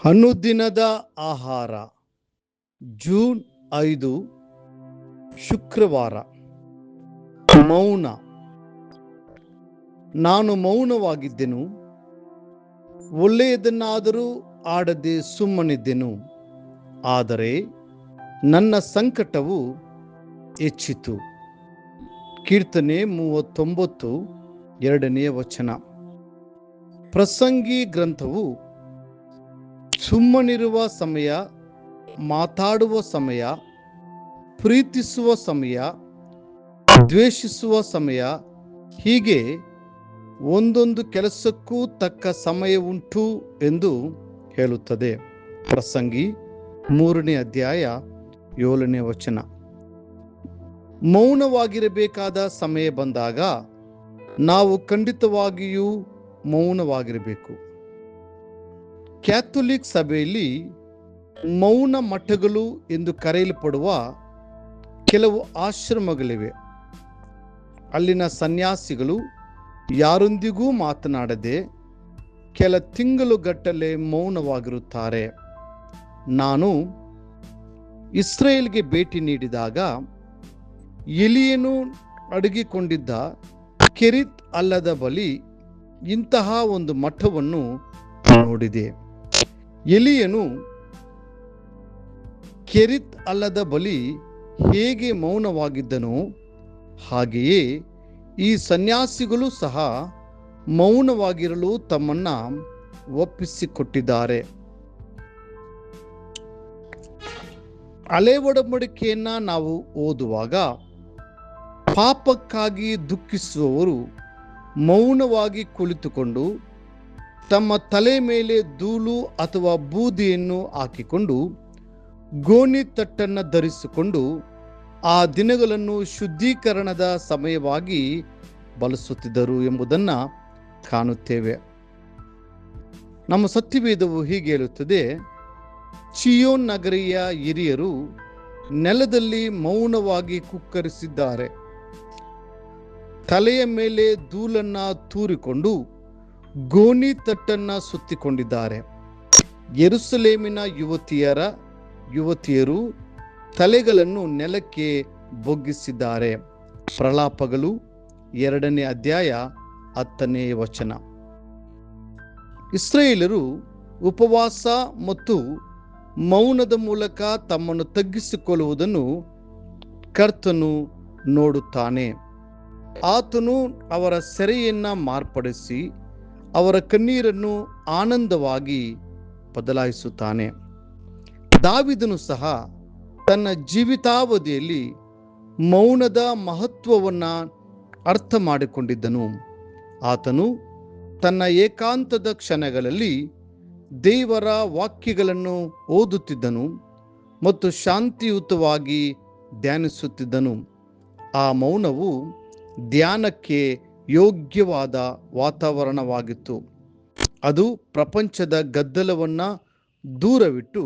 ಅನುದಿನದ ಆಹಾರ ಜೂನ್ 5 ಶುಕ್ರವಾರ. ಮೌನ. ನಾನು ಮೌನವಾಗಿದ್ದೆನು, ಒಳ್ಳೆಯದನ್ನಾದರೂ ಆಡದೆ ಸುಮ್ಮನಿದ್ದೆನು. ಆದರೆ ನನ್ನ ಸಂಕಟವು ಹೆಚ್ಚಿತು. ಕೀರ್ತನೆ 39 2ನೇ ವಚನ. ಪ್ರಸಂಗಿ ಗ್ರಂಥವು ಸುಮ್ಮನಿರುವ ಸಮಯ, ಮಾತಾಡುವ ಸಮಯ, ಪ್ರೀತಿಸುವ ಸಮಯ, ದ್ವೇಷಿಸುವ ಸಮಯ, ಹೀಗೆ ಒಂದೊಂದು ಕೆಲಸಕ್ಕೂ ತಕ್ಕ ಸಮಯ ಉಂಟು ಎಂದು ಹೇಳುತ್ತದೆ. ಪ್ರಸಂಗಿ 3ನೇ ಅಧ್ಯಾಯ 7ನೇ ವಚನ. ಮೌನವಾಗಿರಬೇಕಾದ ಸಮಯ ಬಂದಾಗ ನಾವು ಖಂಡಿತವಾಗಿಯೂ ಮೌನವಾಗಿರಬೇಕು. ಕ್ಯಾಥೋಲಿಕ್ ಸಭೆಯಲ್ಲಿ ಮೌನ ಮಠಗಳು ಎಂದು ಕರೆಯಲ್ಪಡುವ ಕೆಲವು ಆಶ್ರಮಗಳಿವೆ. ಅಲ್ಲಿನ ಸನ್ಯಾಸಿಗಳು ಯಾರೊಂದಿಗೂ ಮಾತನಾಡದೆ ಕೆಲ ತಿಂಗಳುಗಟ್ಟಲೆ ಮೌನವಾಗಿರುತ್ತಾರೆ. ನಾನು ಇಸ್ರೇಲ್ಗೆ ಭೇಟಿ ನೀಡಿದಾಗ ಎಲಿಯನು ಅಡಗಿಕೊಂಡಿದ್ದ ಕೆರಿತ್ ಹಳ್ಳದ ಬಳಿ ಇಂತಹ ಒಂದು ಮಠವನ್ನು ನೋಡಿದೆ. ಎಲಿಯನು ಕೆರಿತ್ ಹಳ್ಳದ ಬಳಿ ಹೇಗೆ ಮೌನವಾಗಿದ್ದನೋ ಹಾಗೆಯೇ ಈ ಸನ್ಯಾಸಿಗಳು ಸಹ ಮೌನವಾಗಿರಲು ತಮ್ಮನ್ನ ಒಪ್ಪಿಸಿಕೊಟ್ಟಿದ್ದಾರೆ. ಹಳೆ ಒಡಂಬಡಿಕೆಯನ್ನ ನಾವು ಓದುವಾಗ ಪಾಪಕ್ಕಾಗಿ ದುಃಖಿಸುವವರು ಮೌನವಾಗಿ ಕುಳಿತುಕೊಂಡು ತಮ್ಮ ತಲೆ ಮೇಲೆ ಧೂಳು ಅಥವಾ ಬೂದಿಯನ್ನು ಹಾಕಿಕೊಂಡು ಗೋಣಿ ತಟ್ಟನ್ನು ಧರಿಸಿಕೊಂಡು ಆ ದಿನಗಳನ್ನು ಶುದ್ಧೀಕರಣದ ಸಮಯವಾಗಿ ಬಳಸುತ್ತಿದ್ದರು ಎಂಬುದನ್ನು ಕಾಣುತ್ತೇವೆ. ನಮ್ಮ ಸತ್ಯವೇದವು ಹೀಗೆ ಹೇಳುತ್ತದೆ: ಚಿಯೋನ್ ನಗರಿಯ ಹಿರಿಯರು ನೆಲದಲ್ಲಿ ಮೌನವಾಗಿ ಕುಕ್ಕರಿಸಿದ್ದಾರೆ, ತಲೆಯ ಮೇಲೆ ಧೂಳನ್ನ ತೂರಿಕೊಂಡು ಗೋಣಿ ತಟ್ಟನ್ನ ಸುತ್ತಿಕೊಂಡಿದ್ದಾರೆ. ಯೆರೂಸಲೇಮಿನ ಯುವತಿಯರು ತಲೆಗಳನ್ನು ನೆಲಕ್ಕೆ ಬೊಗ್ಗಿಸಿದ್ದಾರೆ. ಪ್ರಲಾಪಗಳು 2ನೇ ಅಧ್ಯಾಯ 10ನೇ ವಚನ. ಇಸ್ರಾಯೇಲರು ಉಪವಾಸ ಮತ್ತು ಮೌನದ ಮೂಲಕ ತಮ್ಮನ್ನು ತಗ್ಗಿಸಿಕೊಳ್ಳುವುದನ್ನು ಕರ್ತನು ನೋಡುತ್ತಾನೆ. ಆತನು ಅವರ ಸೆರೆಯನ್ನ ಮಾರ್ಪಡಿಸಿ ಅವರ ಕಣ್ಣೀರನ್ನು ಆನಂದವಾಗಿ ಬದಲಾಯಿಸುತ್ತಾನೆ. ದಾವೀದನು ಸಹ ತನ್ನ ಜೀವಿತಾವಧಿಯಲ್ಲಿ ಮೌನದ ಮಹತ್ವವನ್ನು ಅರ್ಥ ಮಾಡಿಕೊಂಡಿದ್ದನು. ಆತನು ತನ್ನ ಏಕಾಂತದ ಕ್ಷಣಗಳಲ್ಲಿ ದೇವರ ವಾಕ್ಯಗಳನ್ನು ಓದುತ್ತಿದ್ದನು ಮತ್ತು ಶಾಂತಿಯುತವಾಗಿ ಧ್ಯಾನಿಸುತ್ತಿದ್ದನು. ಆ ಮೌನವು ಧ್ಯಾನಕ್ಕೆ ಯೋಗ್ಯವಾದ ವಾತಾವರಣವಾಗಿತ್ತು. ಅದು ಪ್ರಪಂಚದ ಗದ್ದಲವನ್ನು ದೂರವಿಟ್ಟು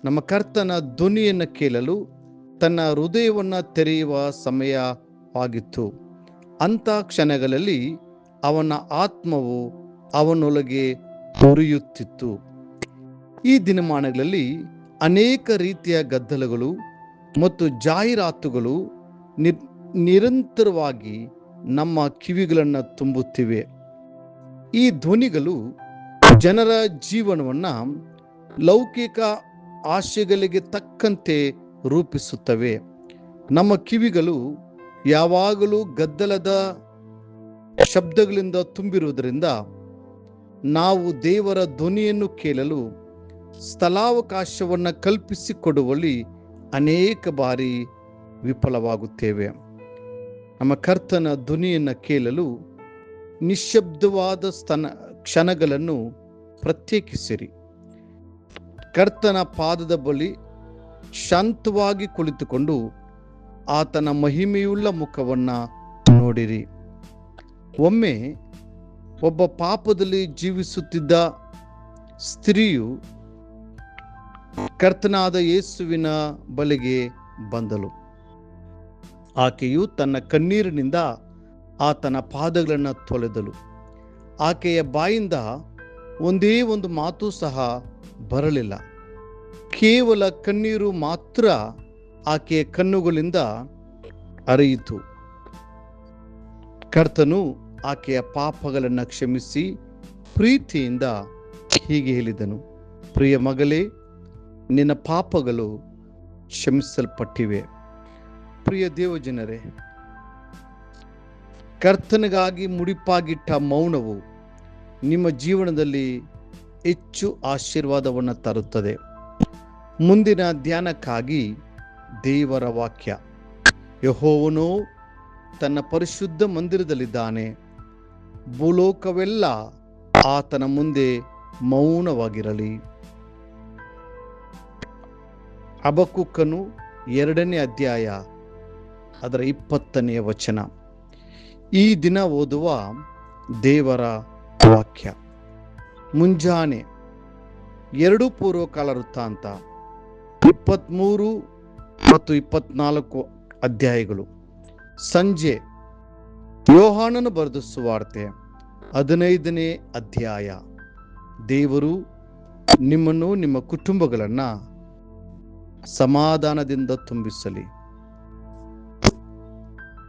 ನಮ್ಮ ಕರ್ತನ ಧ್ವನಿಯನ್ನು ಕೇಳಲು ತನ್ನ ಹೃದಯವನ್ನು ತೆರೆಯುವ ಸಮಯವಾಗಿತ್ತು. ಅಂಥ ಕ್ಷಣಗಳಲ್ಲಿ ಅವನ ಆತ್ಮವು ಅವನೊಳಗೆ ಉರಿಯುತ್ತಿತ್ತು. ಈ ದಿನಮಾನಗಳಲ್ಲಿ ಅನೇಕ ರೀತಿಯ ಗದ್ದಲಗಳು ಮತ್ತು ಜಾಹೀರಾತುಗಳು ನಿರಂತರವಾಗಿ ನಮ್ಮ ಕಿವಿಗಳನ್ನು ತುಂಬುತ್ತಿವೆ. ಈ ಧ್ವನಿಗಳು ಜನರ ಜೀವನವನ್ನು ಲೌಕಿಕ ಆಶೆಗಳಿಗೆ ತಕ್ಕಂತೆ ರೂಪಿಸುತ್ತವೆ. ನಮ್ಮ ಕಿವಿಗಳು ಯಾವಾಗಲೂ ಗದ್ದಲದ ಶಬ್ದಗಳಿಂದ ತುಂಬಿರುವುದರಿಂದ ನಾವು ದೇವರ ಧ್ವನಿಯನ್ನು ಕೇಳಲು ಸ್ಥಳಾವಕಾಶವನ್ನು ಕಲ್ಪಿಸಿಕೊಡುವಲ್ಲಿ ಅನೇಕ ಬಾರಿ ವಿಫಲವಾಗುತ್ತೇವೆ. ನಮ್ಮ ಕರ್ತನ ಧ್ವನಿಯನ್ನು ಕೇಳಲು ನಿಶ್ಶಬ್ದವಾದ ಕ್ಷಣಗಳನ್ನು ಪ್ರತ್ಯೇಕಿಸಿರಿ. ಕರ್ತನ ಪಾದದ ಬಳಿ ಶಾಂತವಾಗಿ ಕುಳಿತುಕೊಂಡು ಆತನ ಮಹಿಮೆಯುಳ್ಳ ಮುಖವನ್ನು ನೋಡಿರಿ. ಒಮ್ಮೆ ಒಬ್ಬ ಪಾಪದಲ್ಲಿ ಜೀವಿಸುತ್ತಿದ್ದ ಸ್ತ್ರೀಯು ಕರ್ತನಾದ ಯೇಸುವಿನ ಬಳಿಗೆ ಬಂದಳು. ಆಕೆಯು ತನ್ನ ಕಣ್ಣೀರಿನಿಂದ ಆತನ ಪಾದಗಳನ್ನು ತೊಳೆದಳು. ಆಕೆಯ ಬಾಯಿಂದ ಒಂದೇ ಒಂದು ಮಾತು ಸಹ ಬರಲಿಲ್ಲ. ಕೇವಲ ಕಣ್ಣೀರು ಮಾತ್ರ ಆಕೆಯ ಕಣ್ಣುಗಳಿಂದ ಹರಿಯಿತು. ಕರ್ತನು ಆಕೆಯ ಪಾಪಗಳನ್ನು ಕ್ಷಮಿಸಿ ಪ್ರೀತಿಯಿಂದ ಹೀಗೆ ಹೇಳಿದನು, ಪ್ರಿಯ ಮಗಳೇ, ನಿನ್ನ ಪಾಪಗಳು ಕ್ಷಮಿಸಲ್ಪಟ್ಟಿವೆ. ಪ್ರಿಯ ದೇವಜನರೇ, ಕರ್ತನಿಗಾಗಿ ಮುಡಿಪಾಗಿಟ್ಟ ಮೌನವು ನಿಮ್ಮ ಜೀವನದಲ್ಲಿ ಹೆಚ್ಚು ಆಶೀರ್ವಾದವನ್ನು ತರುತ್ತದೆ. ಮುಂದಿನ ಧ್ಯಾನಕ್ಕಾಗಿ ದೇವರ ವಾಕ್ಯ. ಯೆಹೋವನು ತನ್ನ ಪರಿಶುದ್ಧ ಮಂದಿರದಲ್ಲಿದ್ದಾನೆ, ಭೂಲೋಕವೆಲ್ಲ ಆತನ ಮುಂದೆ ಮೌನವಾಗಿರಲಿ. ಹಬಕ್ಕೂಕನು 2ನೇ ಅಧ್ಯಾಯ ಅದರ 20ನೇ ವಚನ. ಈ ದಿನ ಓದುವ ದೇವರ ವಾಕ್ಯ. ಮುಂಜಾನೆ 2 ಪೂರ್ವಕಾಲ ವೃತ್ತಾಂತ 23 ಮತ್ತು 24 ಅಧ್ಯಾಯಗಳು. ಸಂಜೆ ಯೋಹಾನನು ಬರೆದ ಸುವಾರ್ತೆ 15ನೇ ಅಧ್ಯಾಯ. ದೇವರು ನಿಮ್ಮನ್ನು ನಿಮ್ಮ ಕುಟುಂಬಗಳನ್ನು ಸಮಾಧಾನದಿಂದ ತುಂಬಿಸಲಿ.